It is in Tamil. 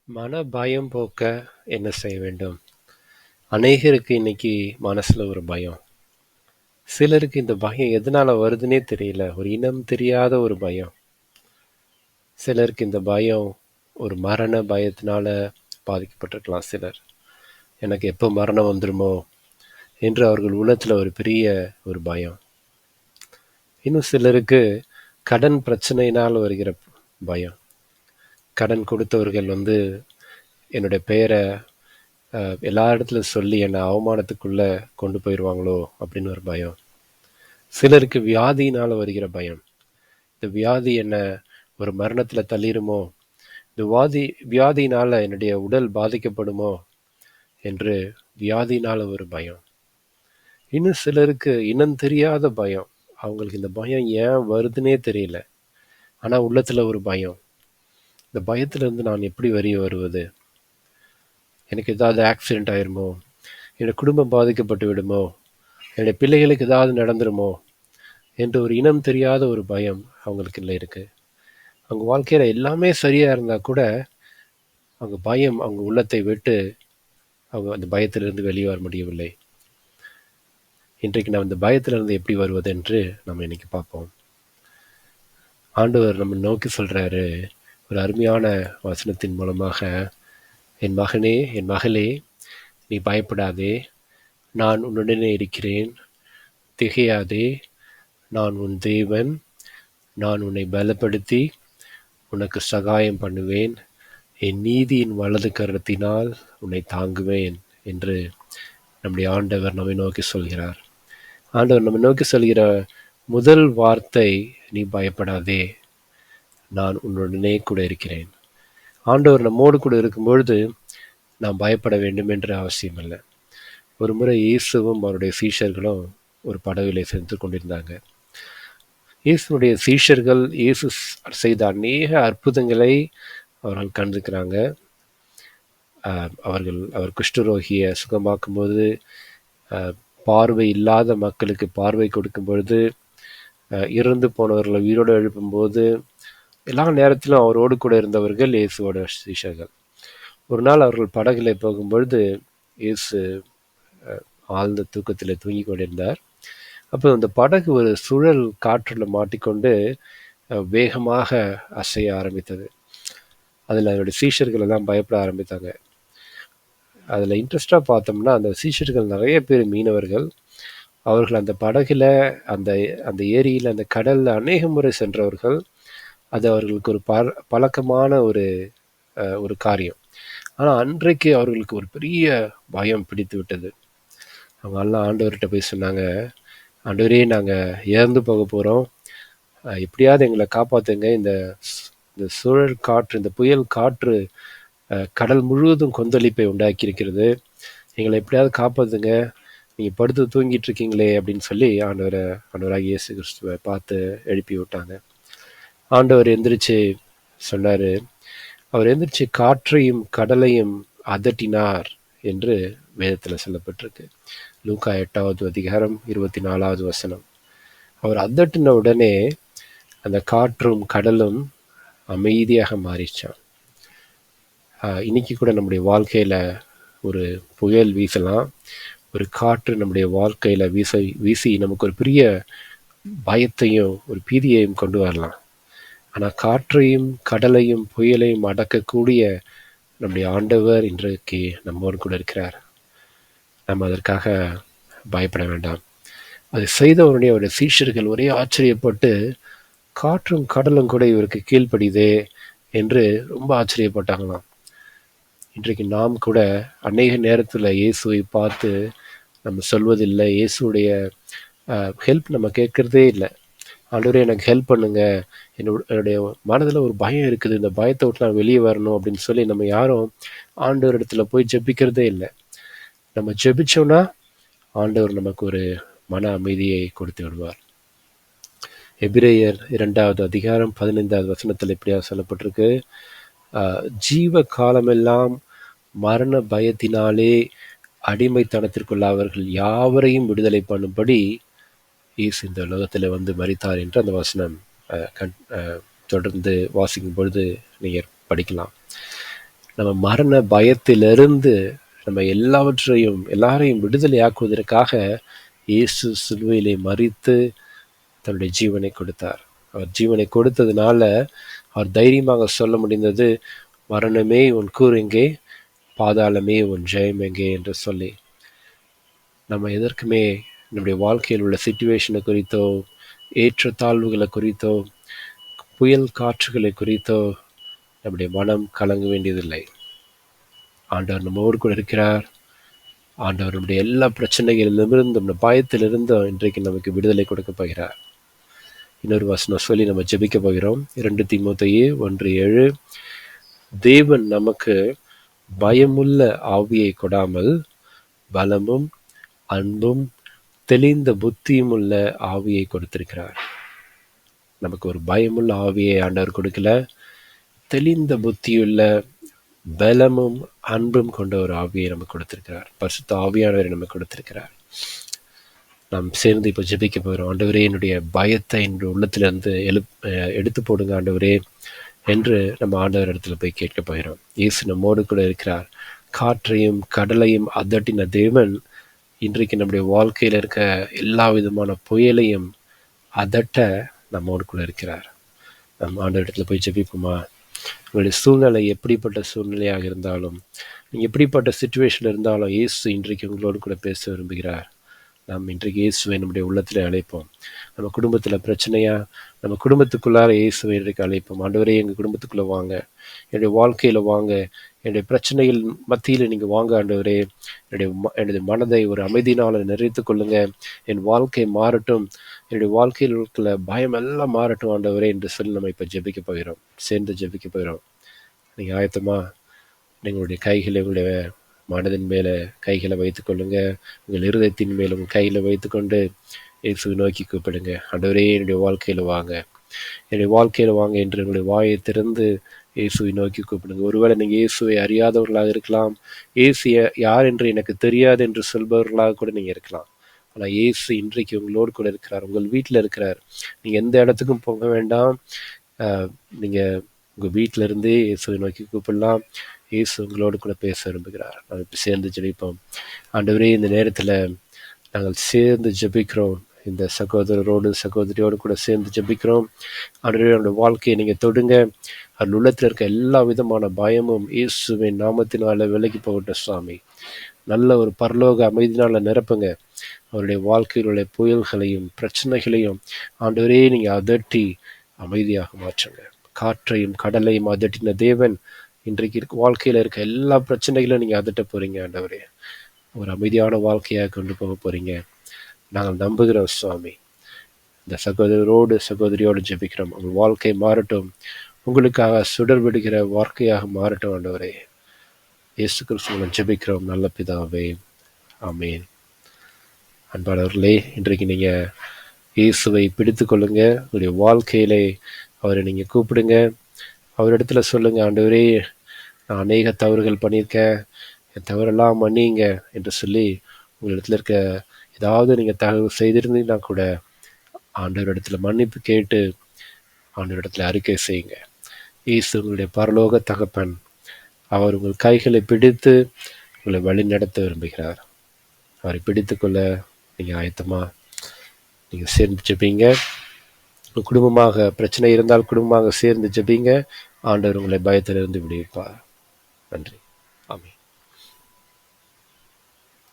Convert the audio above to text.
மன பயம் போக்க என்ன செய்ய வேண்டும்? அநேகருக்கு இன்னைக்கு மனசுல ஒரு பயம். சிலருக்கு இந்த பயம் எதனால வருதுன்னே தெரியல. ஒரு இனம் தெரியாத ஒரு பயம். சிலருக்கு இந்த பயம் ஒரு மரண பயத்தினால பாதிக்கப்பட்டிருக்கலாம் சிலர். எனக்கு எப்போ மரணம் வந்துருமோ என்று அவர்கள் உள்ளத்துல ஒரு பெரிய ஒரு பயம். இன்னும் சிலருக்கு கடன் பிரச்சனையினால் வருகிற பயம். கடன் கொடுத்தவர்கள் என்னுடைய பெயரை எல்லா இடத்துல சொல்லி என்னை அவமானத்துக்குள்ள கொண்டு போயிடுவாங்களோ அப்படின்னு ஒரு பயம். சிலருக்கு வியாதியினால வருகிற பயம். இந்த வியாதி என்ன ஒரு மரணத்துல தள்ளிருமோ, இந்த வியாதியினால என்னுடைய உடல் பாதிக்கப்படுமோ என்று வியாதியினால ஒரு பயம். இன்னும் சிலருக்கு இனம் தெரியாத பயம். அவங்களுக்கு இந்த பயம் ஏன் வருதுன்னே தெரியல. ஆனா உள்ளத்துல ஒரு பயம். இந்த பயத்துல இருந்து நான் எப்படி வெளியே வருவது? எனக்கு ஏதாவது ஆக்சிடென்ட் ஆயிருமோ, என்னோட குடும்பம் பாதிக்கப்பட்டு விடுமோ, என்னுடைய பிள்ளைகளுக்கு ஏதாவது நடந்துருமோ என்று ஒரு இனம் தெரியாத ஒரு பயம் அவங்களுக்கு இல்லை இருக்கு. அவங்க வாழ்க்கையில எல்லாமே சரியா இருந்தா கூட அவங்க பயம் அவங்க உள்ளத்தை விட்டு அவங்க அந்த பயத்திலிருந்து வெளியே வர முடியவில்லை. இன்றைக்கு நம்ம இந்த பயத்திலிருந்து எப்படி வருவது என்று நம்ம இன்னைக்கு பார்ப்போம். ஆண்டவர் நம்ம நோக்கி சொல்றாரு ஒரு அருமையான வசனத்தின் மூலமாக, என் மகனே, என் மகளே, நீ பயப்படாதே, நான் உன்னுடனே இருக்கிறேன், திகையாதே, நான் உன் தேவன், நான் உன்னை பலப்படுத்தி உனக்கு சகாயம் பண்ணுவேன், என் நீதியின் வலது கரத்தினால் உன்னை தாங்குவேன் என்று நம்முடைய ஆண்டவர் நம்மை நோக்கி சொல்கிறார். ஆண்டவர் நம்மை நோக்கி சொல்கிற முதல் வார்த்தை, நீ பயப்படாதே, நான் உன்னுடனே கூட இருக்கிறேன். ஆண்டவர் நம்மோடு கூட இருக்கும் பொழுது நாம் பயப்பட வேண்டும் என்று அவசியம் இல்லை. ஒரு முறை இயேசுவும் அவருடைய சீஷர்களும் ஒரு படகுகளை சென்று கொண்டிருந்தாங்க. இயேசுனுடைய சீஷர்கள் இயேசு செய்த அநேக அற்புதங்களை அவர்கள் கண்டிருக்கிறாங்க. அவர் குஷ்டரோகியை சுகமாக்கும் போது, பார்வை இல்லாத மக்களுக்கு பார்வை கொடுக்கும் பொழுது, இறந்து போனவர்களை உயிரோடு எழுப்பும்போது, எல்லா நேரத்திலும் அவரோடு கூட இருந்தவர்கள் இயேசுவோட சீஷர்கள். ஒரு நாள் அவர்கள் படகுல போகும்பொழுது இயேசு ஆழ்ந்த தூக்கத்தில் தூங்கி கொண்டிருந்தார். அப்போ அந்த படகு ஒரு சுழல் காற்றுல மாட்டிக்கொண்டு வேகமாக அசைய ஆரம்பித்தது. அதில் அவருடைய சீஷர்கள் எல்லாம் பயப்பட ஆரம்பித்தாங்க. அதில் இன்ட்ரெஸ்டாக பார்த்தோம்னா அந்த சீஷர்கள் நிறைய பேர் மீனவர்கள். அவர்கள் அந்த படகுல அந்த அந்த ஏரியில் அந்த கடலில் அநேக முறை சென்றவர்கள். அது அவர்களுக்கு ஒரு பழக்கமான ஒரு காரியம். ஆனால் அன்றைக்கு அவர்களுக்கு ஒரு பெரிய பயம் பிடித்து விட்டது. அவங்க எல்லாம் ஆண்டவர்கிட்ட போய் சொன்னாங்க, ஆண்டவரே, நாங்கள் இறந்து போக போகிறோம், எப்படியாவது எங்களை காப்பாற்றுங்க, இந்த சுழல் காற்று, இந்த புயல் காற்று கடல் முழுவதும் கொந்தளிப்பை உண்டாக்கி இருக்கிறது, எங்களை எப்படியாவது காப்பாற்றுங்க, நீங்கள் படுத்து தூங்கிட்டு இருக்கீங்களே அப்படின்னு சொல்லி ஆண்டவராக இயேசு கிறிஸ்துவை பார்த்து எழுப்பி விட்டாங்க. ஆண்டவர் எந்திரிச்சு சொன்னார். அவர் எந்திரிச்சு காற்றையும் கடலையும் அதட்டினார் என்று வேதத்தில் சொல்லப்பட்டிருக்கு. லூக்கா 8வது அதிகாரம் 24வது வசனம். அவர் அதட்டின உடனே அந்த காற்றும் கடலும் அமைதியாக மாறிச்சான். இன்னைக்கு கூட நம்முடைய வாழ்க்கையில ஒரு புயல் வீசலாம், ஒரு காற்று நம்முடைய வாழ்க்கையில வீசி நமக்கு ஒரு பெரிய பயத்தையும் ஒரு பீதியையும் கொண்டு வரலாம். ஆனால் காற்றையும் கடலையும் புயலையும் அடக்கக்கூடிய நம்முடைய ஆண்டவர் இன்றைக்கு நம்மோடு கூட இருக்கிறார். நம்ம அதற்காக பயப்பட வேண்டாம். அதை செய்தவருடைய அவருடைய சீஷர்கள் ஒரே ஆச்சரியப்பட்டு, காற்றும் கடலும் கூட இவருக்கு கீழ்ப்படிதே என்று ரொம்ப ஆச்சரியப்பட்டாங்களாம். இன்றைக்கு நாம் கூட அநேக நேரத்தில் இயேசுவை பார்த்து நம்ம சொல்வதில்லை, இயேசுடைய ஹெல்ப் நம்ம கேட்கறதே இல்லை. ஆண்டவரே, எனக்கு ஹெல்ப் பண்ணுங்க, என்னுடைய மனதில் ஒரு பயம் இருக்குது, இந்த பயத்தை விட்டு நான் வெளியே வரணும் அப்படின்னு சொல்லி நம்ம யாரும் ஆண்டவர் இடத்துல போய் ஜெபிக்கிறதே இல்லை. நம்ம ஜெபிச்சோம்னா ஆண்டவர் நமக்கு ஒரு மன அமைதியை கொடுத்து விடுவார். எபிரேயர் 2வது அதிகாரம் 15வது வசனத்தில் இப்படியா சொல்லப்பட்டிருக்கு, ஜீவ காலமெல்லாம் மரண பயத்தினாலே அடிமைத்தனத்திற்குள்ளாவர்கள் யாவரையும் விடுதலை பண்ணும்படி இயேசு இந்த உலகத்தில் மரித்தார் என்று அந்த வசனம் தொடர்ந்து வாசிக்கும் பொழுது நீங்கள் படிக்கலாம். நம்ம மரண பயத்திலிருந்து நம்ம எல்லாரையும் விடுதலையாக்குவதற்காக இயேசு சிலுவையிலே மரித்து தன்னுடைய ஜீவனை கொடுத்தார். அவர் ஜீவனை கொடுத்ததுனால அவர் தைரியமாக சொல்ல முடிந்தது, மரணமே உன் கூர் எங்கே, பாதாளமே உன் ஜெயம் எங்கே என்று சொல்லி. நம்ம எதற்குமே நம்முடைய வாழ்க்கையில் உள்ள சிச்சுவேஷனை குறித்தோ, ஏற்ற தாழ்வுகளை குறித்தோ, புயல் காற்றுகளை குறித்தோ நம்முடைய மனம் கலங்க வேண்டியதில்லை. ஆண்டவர் நம்மோடு கூட இருக்கிறார். ஆண்டவர் நம்முடைய எல்லா பிரச்சனைகளிலிருந்தும், நம்முடைய பயத்திலிருந்தும் இன்றைக்கு நமக்கு விடுதலை கொடுக்க போகிறார். இன்னொரு வசனம் சொல்லி நம்ம ஜெபிக்க போகிறோம். 2 தீமோத்தேயு 1:7. தேவன் நமக்கு பயமுள்ள ஆவியை கொடாமல் பலமும் அன்பும் தெளிந்த புத்தியும் உள்ள ஆவியை கொடுத்திருக்கிறார். நமக்கு ஒரு பயமுள்ள ஆவியை ஆண்டவர் கொடுக்கல, தெளிந்த புத்தியுள்ள பலமும் அன்பும் கொண்ட ஒரு ஆவியை நமக்கு கொடுத்திருக்கிறார். பரிசுத்த ஆவியானவரை நமக்கு கொடுத்திருக்கிறார். நாம் சேர்ந்து இப்போ ஜெபிக்க போகிறோம். ஆண்டவரே, என்னுடைய பயத்தை என்னுடைய உள்ளத்திலிருந்து எடுத்து போடுங்க ஆண்டவரே என்று நம்ம ஆண்டவர் இடத்துல போய் கேட்க போகிறோம். இயேசு நம்மோடு கூட இருக்கிறார். காற்றையும் கடலையும் அதட்டின தேவன் இன்றைக்கு நம்முடைய வாழ்க்கையில் இருக்க எல்லா விதமான புயலையும் அதட்ட நம்மோடு கூட இருக்கிறார். நம்ம ஆண்டவர் இடத்துல போய் ஜெபிப்போமா? உங்களுடைய சூழ்நிலை எப்படிப்பட்ட சூழ்நிலையாக இருந்தாலும், நீங்கள் எப்படிப்பட்ட சிச்சுவேஷன் இருந்தாலும், இயேசு இன்றைக்கு உங்களோடு கூட பேச விரும்புகிறார். நாம் இன்றைக்கு இயேசுவை நம்முடைய உள்ளத்தில் அழைப்போம். நம்ம குடும்பத்தில் பிரச்சனையா, நம்ம குடும்பத்துக்குள்ளார இயேசுவை இன்றைக்கு அழைப்போம். ஆண்டவரே, எங்கள் குடும்பத்துக்குள்ளே வாங்க, என்னுடைய வாழ்க்கையில் வாங்க, என்னுடைய பிரச்சனைகள் மத்தியில் நீங்கள் வாங்க ஆண்டவரே. என்னுடைய மனதை ஒரு அமைதியினால் நிறைத்து கொள்ளுங்க. என் வாழ்க்கை மாறட்டும், என்னுடைய வாழ்க்கையில் இருக்கிற பயம் எல்லாம் மாறட்டும் ஆண்டவரே என்று சொல்லி நம்ம இப்போ ஜெபிக்க போகிறோம். சேர்ந்து ஜெபிக்க போகிறோம். நீங்கள் ஆயத்தமா? எங்களுடைய கைகளை உங்களுடைய மனதின் மேலே கைகளை வைத்துக்கொள்ளுங்க. உங்கள் இருதயத்தின் மேலே உங்கள் கையில் வைத்துக்கொண்டு இயேசுவை நோக்கி கூப்பிடுங்க. ஆண்டவரே, என்னுடைய வாழ்க்கையில் வாங்க, என்னுடைய வாழ்க்கையில் வாங்க என்று உங்களுடைய வாயை திறந்து இயேசுவை நோக்கி கூப்பிடுங்க. ஒருவேளை நீங்கள் இயேசுவை அறியாதவர்களாக இருக்கலாம், இயேசு யார் என்று எனக்கு தெரியாது என்று சொல்பவர்களாக கூட நீங்கள் இருக்கலாம். ஆனால் இயேசு இன்றைக்கு உங்களோடு கூட இருக்கிறார், உங்கள் வீட்டில் இருக்கிறார். நீங்கள் எந்த இடத்துக்கும் போக வேண்டாம். நீங்கள் உங்கள் வீட்டில இருந்தே இயேசுவை நோக்கி கூப்பிடலாம். இயேசு உங்களோடு கூட பேச விரும்புகிறார். நாம் இப்போ சேர்ந்து ஜெபிப்போம். ஆண்டவரே, இந்த நேரத்தில் நாங்கள் சேர்ந்து ஜெபிக்கிறோம். இந்த சகோதரியோடு கூட சேர்ந்து ஜெபிக்கிறோம். ஆண்டவரே, நம்முடைய வாழ்க்கையை நீங்கள் தொடுங்க. அதில் உள்ளத்தில் இருக்க எல்லா விதமான பயமும் இயேசுவின் நாமத்தினால விலகி போகட்டும் சுவாமி. நல்ல ஒரு பரலோக அமைதினால நிரப்புங்க. அவருடைய வாழ்க்கையில் உள்ள புயல்களையும் பிரச்சனைகளையும் ஆண்டவரே நீங்கள் அதட்டி அமைதியாக மாற்றுங்க. காற்றையும் கடலையும் அதட்டின தேவன் இன்றைக்கு வாழ்க்கையில் இருக்க எல்லா பிரச்சனைகளும் நீங்கள் அதட்ட போறீங்க ஆண்டவரே. ஒரு அமைதியான வாழ்க்கையாக கொண்டு போக போறீங்க. நாங்கள் நம்புகிறோம் சுவாமி. இந்த சகோதரியோடு ஜெபிக்கிறோம். உங்கள் வாழ்க்கை மாறட்டும், உங்களுக்காக சுடர் விடுகிற வாழ்க்கையாக மாறட்டும் ஆண்டவரே. இயேசு கிறிஸ்துவின் ஜெபிக்கிறோம் நல்ல பிதாவே, ஆமேன். அன்பானவர்களே, இன்றைக்கு நீங்கள் இயேசுவை பிடித்து கொள்ளுங்க. உங்களுடைய வாழ்க்கையிலே அவரை நீங்கள் கூப்பிடுங்க. அவரிடத்துல சொல்லுங்க, ஆண்டவரே, நான் அநேக தவறுகள் பண்ணியிருக்கேன், என் தவறெல்லாம் மன்னிங்க என்று சொல்லி உங்களிடத்துல இருக்க ஏதாவது நீங்கள் தகவல் செய்திருந்தீங்கன்னா கூட ஆண்டவரிடத்துல மன்னிப்பு கேட்டு ஆண்டவரிடத்துல அறிக்கை செய்யுங்க. இயேசு உங்களுடைய பரலோக தகப்பன். அவர் உங்கள் கைகளை பிடித்து உங்களை வழி நடத்த விரும்புகிறார். அவரை பிடித்துக்கொள்ள நீங்கள் ஆயத்தமா? நீங்கள் சேர்ந்து ஜெபிங்க. குடும்பமாக பிரச்சனை இருந்தால் குடும்பமாக சேர்ந்து ஜெபிங்க. ஆண்டவர் உங்களை பயத்திலிருந்து விடுவிப்பார். நன்றி.